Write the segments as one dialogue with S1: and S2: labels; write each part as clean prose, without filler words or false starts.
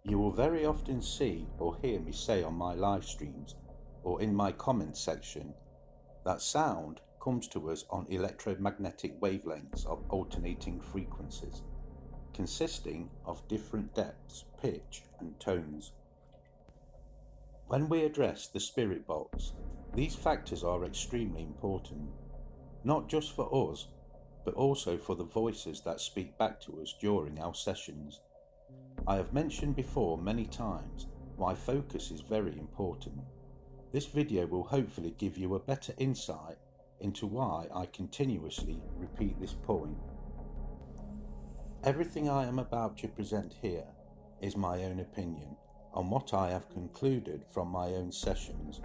S1: You will very often see or hear me say on my live streams or in my comments section that sound comes to us on electromagnetic wavelengths of alternating frequencies, consisting of different depths, pitch and tones. When we address the spirit box, these factors are extremely important, not just for us, but also for the voices that speak back to us during our sessions. I have mentioned before many times why focus is very important. This video will hopefully give you a better insight into why I continuously repeat this point. Everything I am about to present here is my own opinion on what I have concluded from my own sessions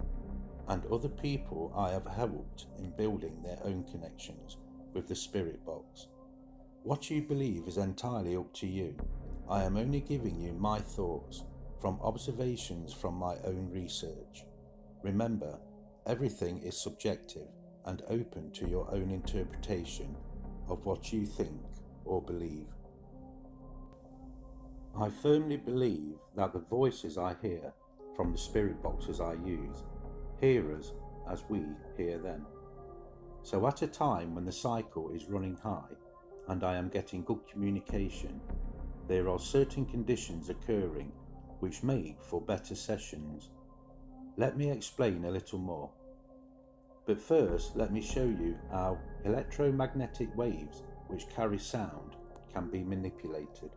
S1: and other people I have helped in building their own connections with the spirit box. What you believe is entirely up to you. I am only giving you my thoughts from observations from my own research. Remember, everything is subjective and open to your own interpretation of what you think or believe. I firmly believe that the voices I hear from the spirit boxes I use hear us as we hear them. So at a time when the cycle is running high and I am getting good communication, there are certain conditions occurring which make for better sessions. Let me explain a little more. But first, let me show you how electromagnetic waves which carry sound can be manipulated.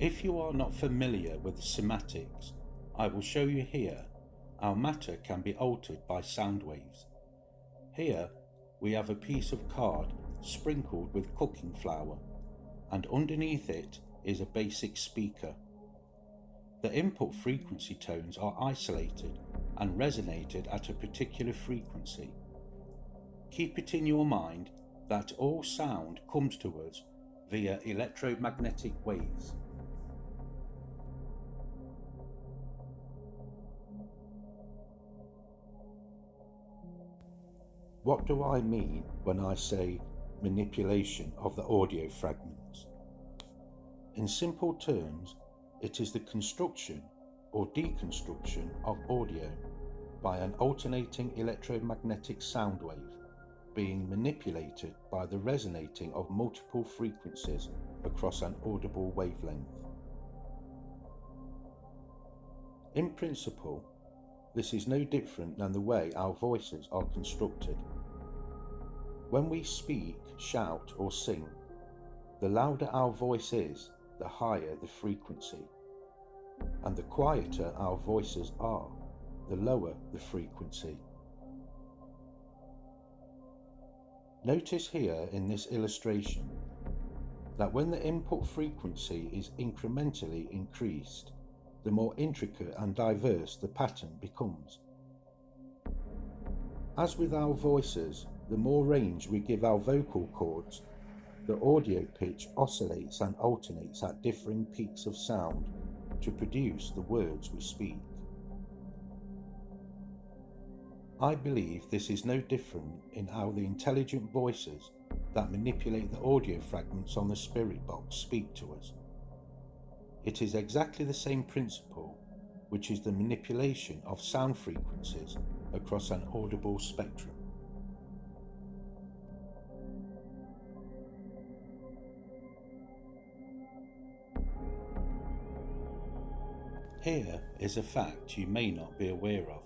S1: If you are not familiar with the semantics, I will show you here how matter can be altered by sound waves. Here we have a piece of card sprinkled with cooking flour, and underneath it is a basic speaker. The input frequency tones are isolated and resonated at a particular frequency. Keep it in your mind that all sound comes to us via electromagnetic waves. What do I mean when I say manipulation of the audio fragments? In simple terms, it is the construction or deconstruction of audio by an alternating electromagnetic sound wave being manipulated by the resonating of multiple frequencies across an audible wavelength. In principle, this is no different than the way our voices are constructed. When we speak, shout or sing, the louder our voice is, the higher the frequency, and the quieter our voices are, the lower the frequency. Notice here in this illustration that when the input frequency is incrementally increased, the more intricate and diverse the pattern becomes. As with our voices, the more range we give our vocal cords, the audio pitch oscillates and alternates at differing peaks of sound to produce the words we speak. I believe this is no different in how the intelligent voices that manipulate the audio fragments on the spirit box speak to us. It is exactly the same principle, which is the manipulation of sound frequencies across an audible spectrum. Here is a fact you may not be aware of.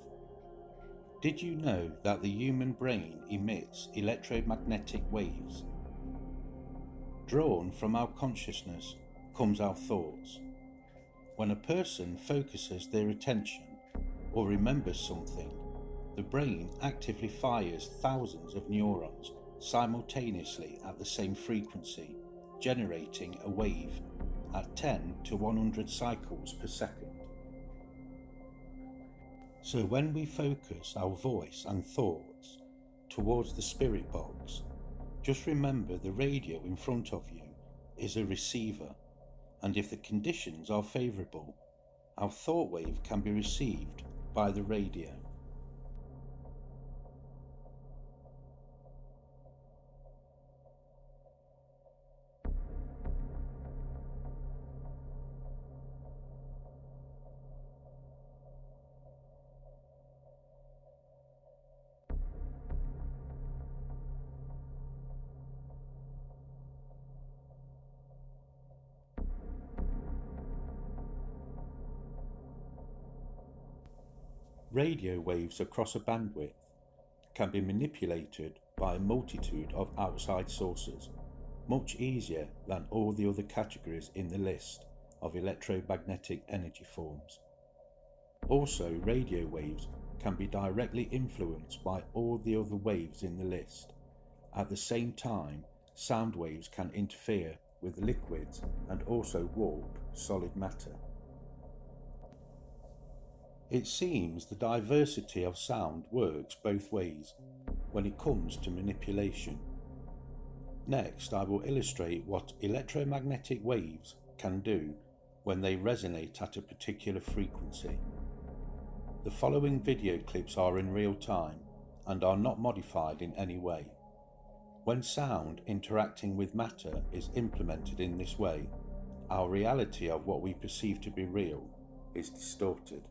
S1: Did you know that the human brain emits electromagnetic waves? Drawn from our consciousness comes our thoughts. When a person focuses their attention or remembers something, the brain actively fires thousands of neurons simultaneously at the same frequency, generating a wave at 10 to 100 cycles per second. So when we focus our voice and thoughts towards the spirit box, just remember the radio in front of you is a receiver, and if the conditions are favourable, our thought wave can be received by the radio. Radio waves across a bandwidth can be manipulated by a multitude of outside sources, much easier than all the other categories in the list of electromagnetic energy forms. Also, radio waves can be directly influenced by all the other waves in the list. At the same time, sound waves can interfere with liquids and also warp solid matter. It seems the diversity of sound works both ways when it comes to manipulation. Next, I will illustrate what electromagnetic waves can do when they resonate at a particular frequency. The following video clips are in real time and are not modified in any way. When sound interacting with matter is implemented in this way, our reality of what we perceive to be real is distorted.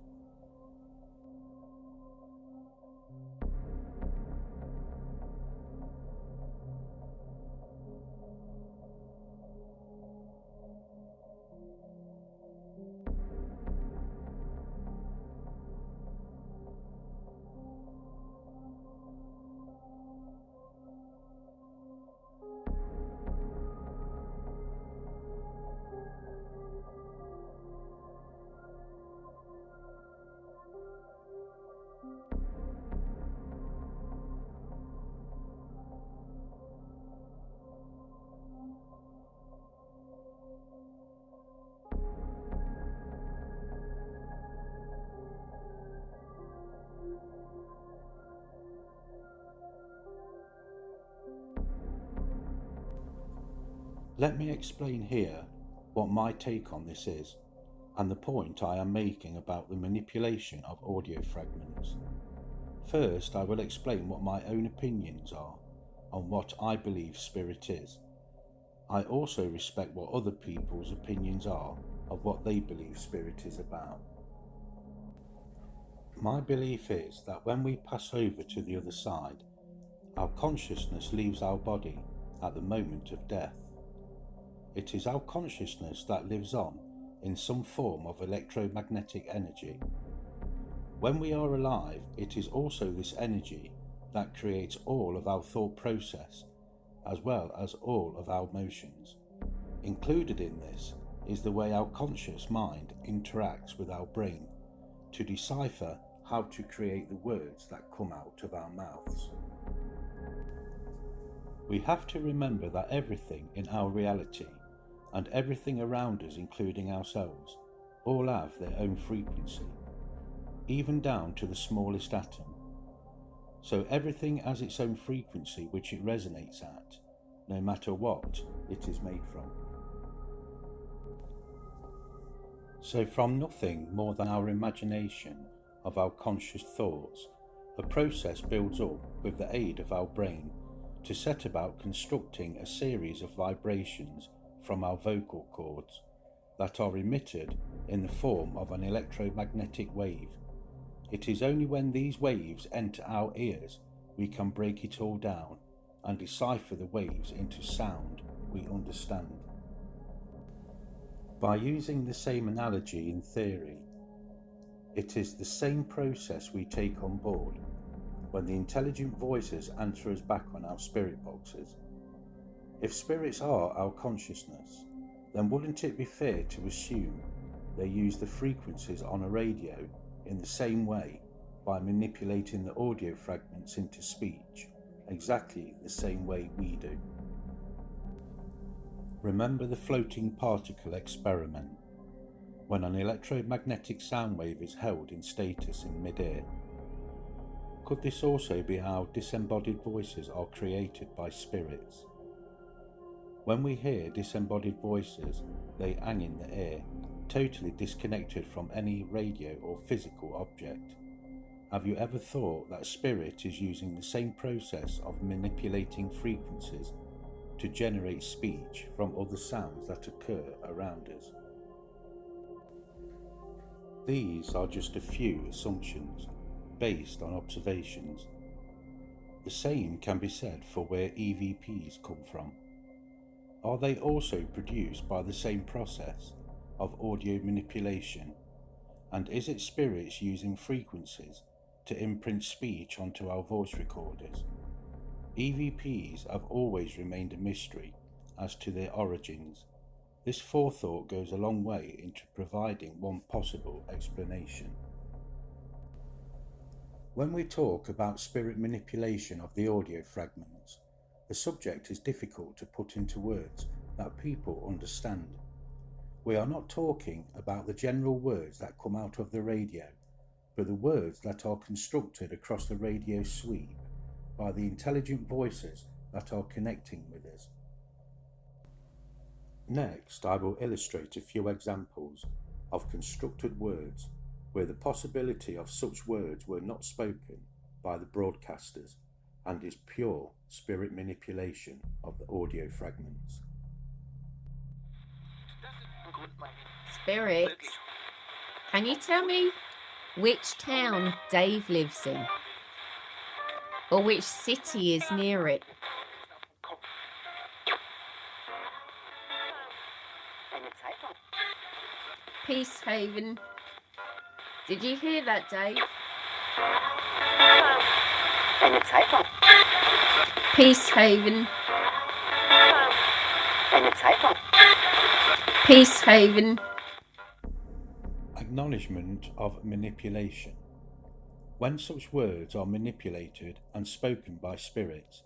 S1: Let me explain here what my take on this is, and the point I am making about the manipulation of audio fragments. First, I will explain what my own opinions are on what I believe spirit is. I also respect what other people's opinions are of what they believe spirit is about. My belief is that when we pass over to the other side, our consciousness leaves our body at the moment of death. It is our consciousness that lives on in some form of electromagnetic energy. When we are alive, it is also this energy that creates all of our thought process, as well as all of our emotions. Included in this is the way our conscious mind interacts with our brain to decipher how to create the words that come out of our mouths. We have to remember that everything in our reality and everything around us, including ourselves, all have their own frequency, even down to the smallest atom. So everything has its own frequency which it resonates at, no matter what it is made from. So from nothing more than our imagination of our conscious thoughts, a process builds up with the aid of our brain to set about constructing a series of vibrations from our vocal cords that are emitted in the form of an electromagnetic wave. It is only when these waves enter our ears we can break it all down and decipher the waves into sound we understand. By using the same analogy in theory, it is the same process we take on board when the intelligent voices answer us back on our spirit boxes. If spirits are our consciousness, then wouldn't it be fair to assume they use the frequencies on a radio in the same way by manipulating the audio fragments into speech, exactly the same way we do? Remember the floating particle experiment, when an electromagnetic sound wave is held in status in mid-air. Could this also be how disembodied voices are created by spirits? When we hear disembodied voices, they hang in the air, totally disconnected from any radio or physical object. Have you ever thought that spirit is using the same process of manipulating frequencies to generate speech from other sounds that occur around us? These are just a few assumptions based on observations. The same can be said for where EVPs come from. Are they also produced by the same process of audio manipulation? And is it spirits using frequencies to imprint speech onto our voice recorders? EVPs have always remained a mystery as to their origins. This forethought goes a long way into providing one possible explanation. When we talk about spirit manipulation of the audio fragments, the subject is difficult to put into words that people understand. We are not talking about the general words that come out of the radio, but the words that are constructed across the radio sweep by the intelligent voices that are connecting with us. Next, I will illustrate a few examples of constructed words where the possibility of such words were not spoken by the broadcasters and is pure spirit manipulation of the audio fragments.
S2: Spirit, can you tell me which town Dave lives in? Or which city is near it? Peacehaven. Did you hear that, Dave? Peacehaven. Peacehaven.
S1: Acknowledgement of manipulation. When such words are manipulated and spoken by spirits,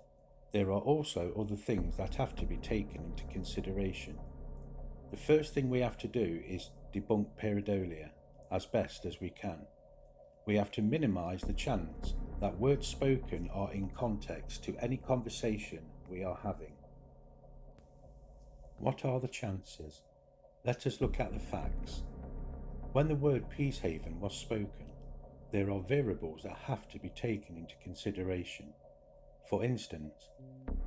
S1: there are also other things that have to be taken into consideration. The first thing we have to do is debunk pareidolia as best as we can. We have to minimize the chance that words spoken are in context to any conversation we are having. What are the chances? Let us look at the facts. When the word Peacehaven was spoken, there are variables that have to be taken into consideration. For instance,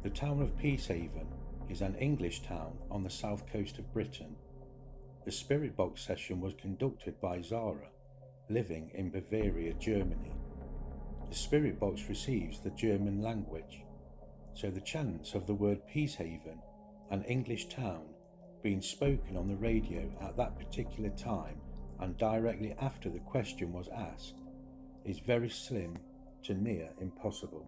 S1: the town of Peacehaven is an English town on the south coast of Britain. The Spirit Box session was conducted by Zara, living in Bavaria, Germany. The Spirit Box receives the German language, so the chance of the word Peacehaven, an English town, being spoken on the radio at that particular time and directly after the question was asked is very slim to near impossible.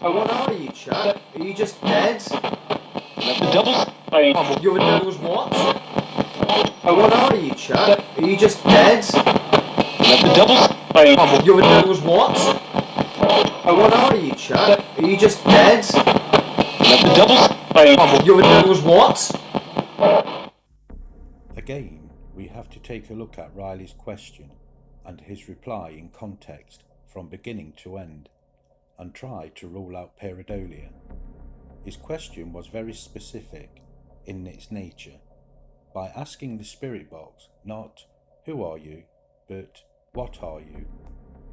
S3: Oh, what are you, Chuck? Are you just dead?
S4: Let the devils
S3: You're the devil's what? Oh, what are you, Chuck? Are you just dead?
S4: Let the devils
S3: You're the devil's what? Oh, what are you, Chuck? Are you just dead?
S4: Let the devils
S3: You're the devil's what?
S1: Again, we have to take a look at Riley's question and his reply in context from beginning to end, and try to rule out pareidolia. His question was very specific in its nature, by asking the spirit box not "who are you?" but "what are you?"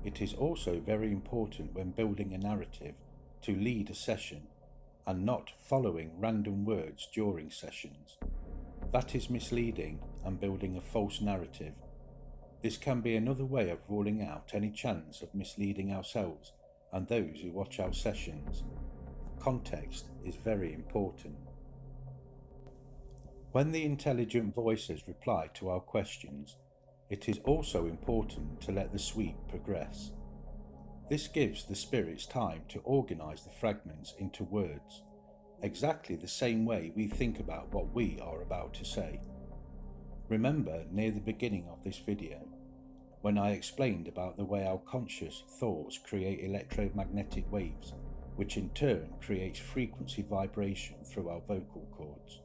S1: It is also very important when building a narrative to lead a session and not following random words during sessions. That is misleading and building a false narrative. This can be another way of ruling out any chance of misleading ourselves and those who watch our sessions. Context is very important. When the intelligent voices reply to our questions, it is also important to let the sweep progress. This gives the spirits time to organize the fragments into words, exactly the same way we think about what we are about to say. Remember near the beginning of this video, when I explained about the way our conscious thoughts create electromagnetic waves, which in turn creates frequency vibration through our vocal cords.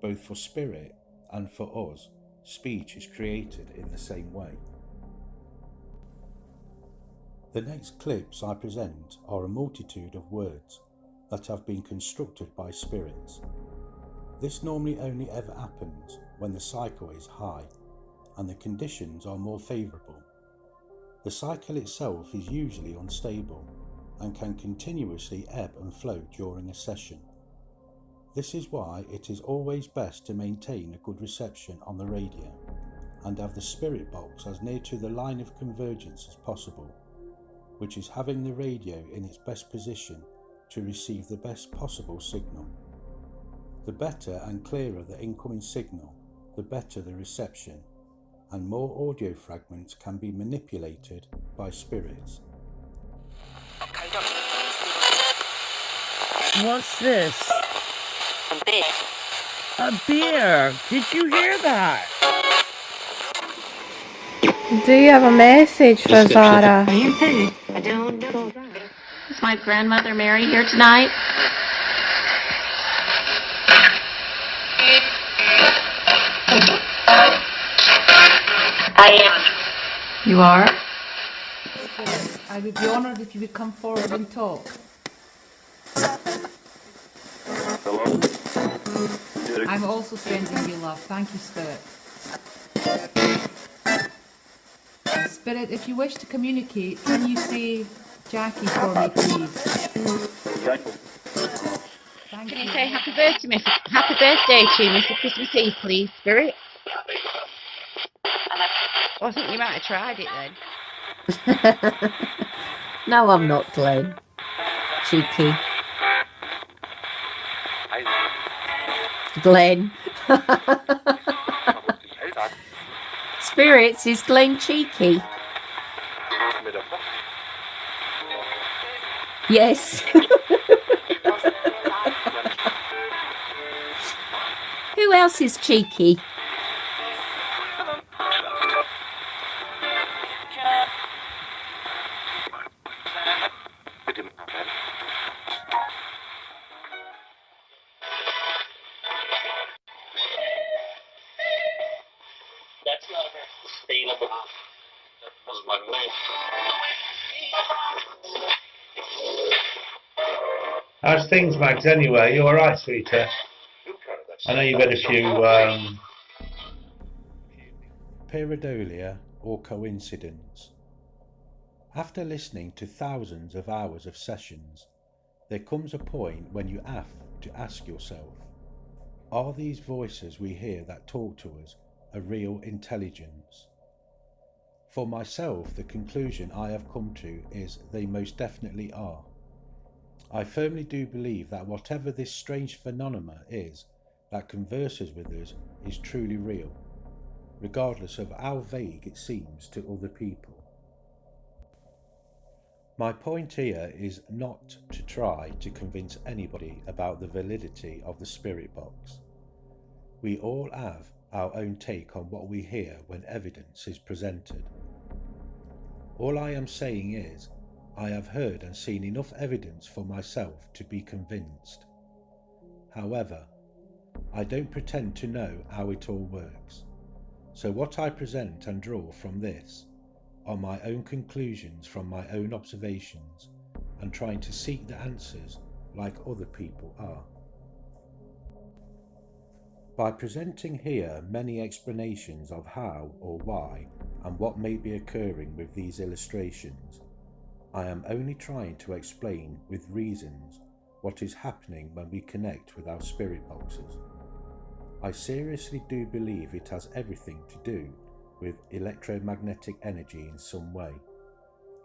S1: Both for spirit and for us, speech is created in the same way. The next clips I present are a multitude of words that have been constructed by spirits. This normally only ever happens when the cycle is high and the conditions are more favourable. The cycle itself is usually unstable and can continuously ebb and flow during a session. This is why it is always best to maintain a good reception on the radio and have the spirit box as near to the line of convergence as possible, which is having the radio in its best position to receive the best possible signal. The better and clearer the incoming signal, the better the reception, and more audio fragments can be manipulated by spirits.
S5: What's this? A beer. Did you hear that?
S6: Do you have a message for Zara?
S2: I don't know. Is my grandmother Mary here tonight? I am. You are?
S7: I would be honoured if you would come forward and talk. I'm also sending you love. Thank you, Spirit. Spirit, if you wish to communicate, can you say Jackie for me, please? Thank
S2: Can
S7: you.
S2: you say happy birthday to Mr. Christmas Eve, please, Spirit? Oh, I think you might have tried it then.
S6: No, I'm not, Glenn. Cheeky. Glenn. Spirits, is Glenn cheeky? Yes. Who else is cheeky?
S4: That's not sustainable. That was my name.
S8: How's things, Mags, anyway? You alright, sweetheart? I know you've had a few,
S1: Pareidolia or coincidence. After listening to thousands of hours of sessions, there comes a point when you have to ask yourself, are these voices we hear that talk to us a real intelligence? For myself, the conclusion I have come to is they most definitely are. I firmly do believe that whatever this strange phenomenon is that converses with us is truly real, regardless of how vague it seems to other people. My point here is not to try to convince anybody about the validity of the spirit box. We all have our own take on what we hear when evidence is presented. All I am saying is, I have heard and seen enough evidence for myself to be convinced. However, I don't pretend to know how it all works, so what I present and draw from this are my own conclusions from my own observations and trying to seek the answers like other people are. By presenting here many explanations of how or why and what may be occurring with these illustrations, I am only trying to explain with reasons what is happening when we connect with our spirit boxes. I seriously do believe it has everything to do with electromagnetic energy in some way.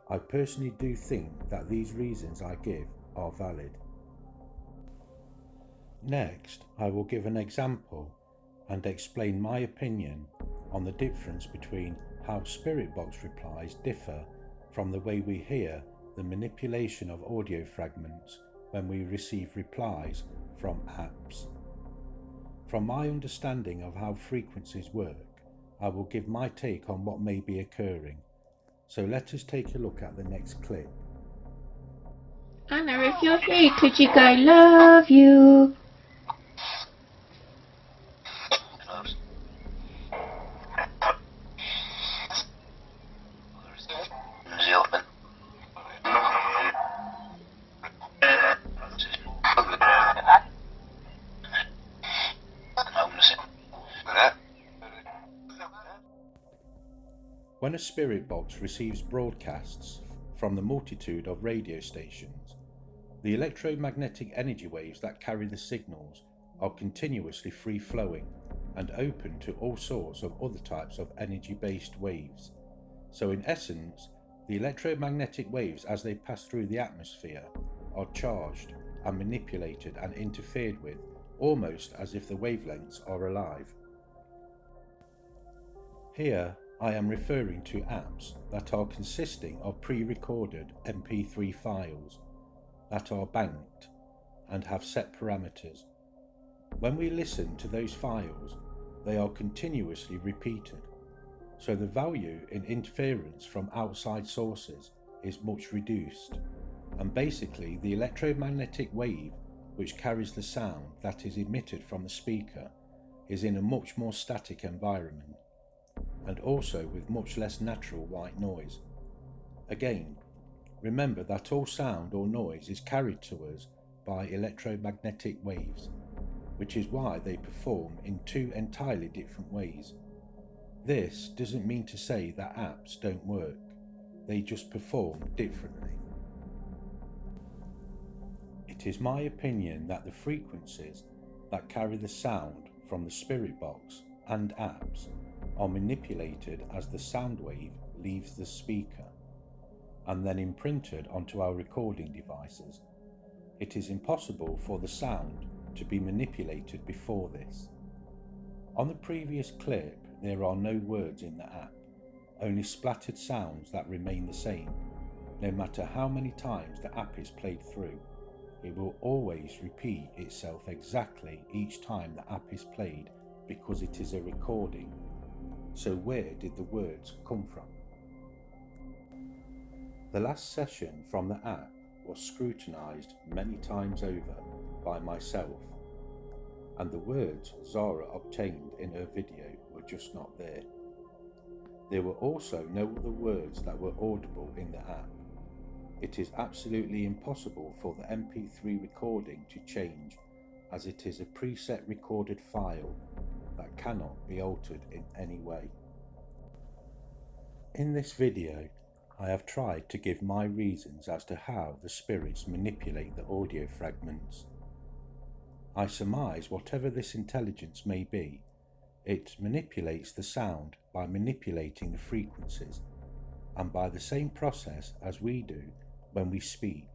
S1: I personally do think that these reasons I give are valid. Next, I will give an example and explain my opinion on the difference between how spirit box replies differ from the way we hear the manipulation of audio fragments when we receive replies from apps. From my understanding of how frequencies work, I will give my take on what may be occurring. So let us take a look at the next clip.
S2: Anna, if you're here, could you go, love you?
S1: When a spirit box receives broadcasts from the multitude of radio stations, the electromagnetic energy waves that carry the signals are continuously free-flowing and open to all sorts of other types of energy-based waves. So in essence, the electromagnetic waves as they pass through the atmosphere are charged and manipulated and interfered with, almost as if the wavelengths are alive. Here I am referring to apps that are consisting of pre-recorded MP3 files that are banked and have set parameters. When we listen to those files, they are continuously repeated, so the value in interference from outside sources is much reduced, and basically the electromagnetic wave which carries the sound that is emitted from the speaker is in a much more static environment, and also with much less natural white noise. Again, remember that all sound or noise is carried to us by electromagnetic waves, which is why they perform in two entirely different ways. This doesn't mean to say that apps don't work, they just perform differently. It is my opinion that the frequencies that carry the sound from the spirit box and apps are manipulated as the sound wave leaves the speaker and then imprinted onto our recording devices. It is impossible for the sound to be manipulated before this. On the previous clip, there are no words in the app, only splattered sounds that remain the same. No matter how many times the app is played through, it will always repeat itself exactly each time the app is played because it is a recording. So where did the words come from? The last session from the app was scrutinized many times over by myself, and the words Zara obtained in her video were just not there. There were also no other words that were audible in the app. It is absolutely impossible for the MP3 recording to change, as it is a preset recorded file that cannot be altered in any way. In this video, I have tried to give my reasons as to how the spirits manipulate the audio fragments. I surmise whatever this intelligence may be, it manipulates the sound by manipulating the frequencies, and by the same process as we do when we speak,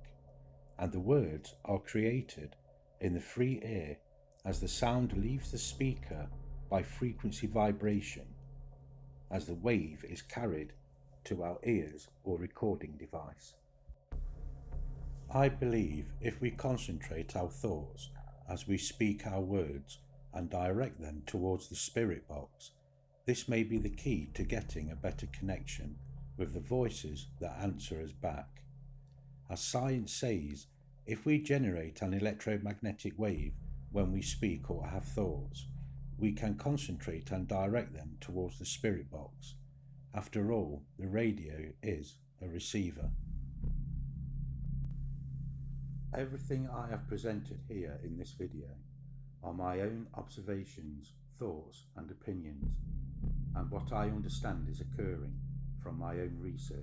S1: and the words are created in the free air as the sound leaves the speaker by frequency vibration, as the wave is carried to our ears or recording device. I believe if we concentrate our thoughts as we speak our words and direct them towards the spirit box, this may be the key to getting a better connection with the voices that answer us back. As science says, if we generate an electromagnetic wave when we speak or have thoughts, we can concentrate and direct them towards the spirit box. After all, the radio is a receiver. Everything I have presented here in this video are my own observations, thoughts and opinions, and what I understand is occurring from my own research.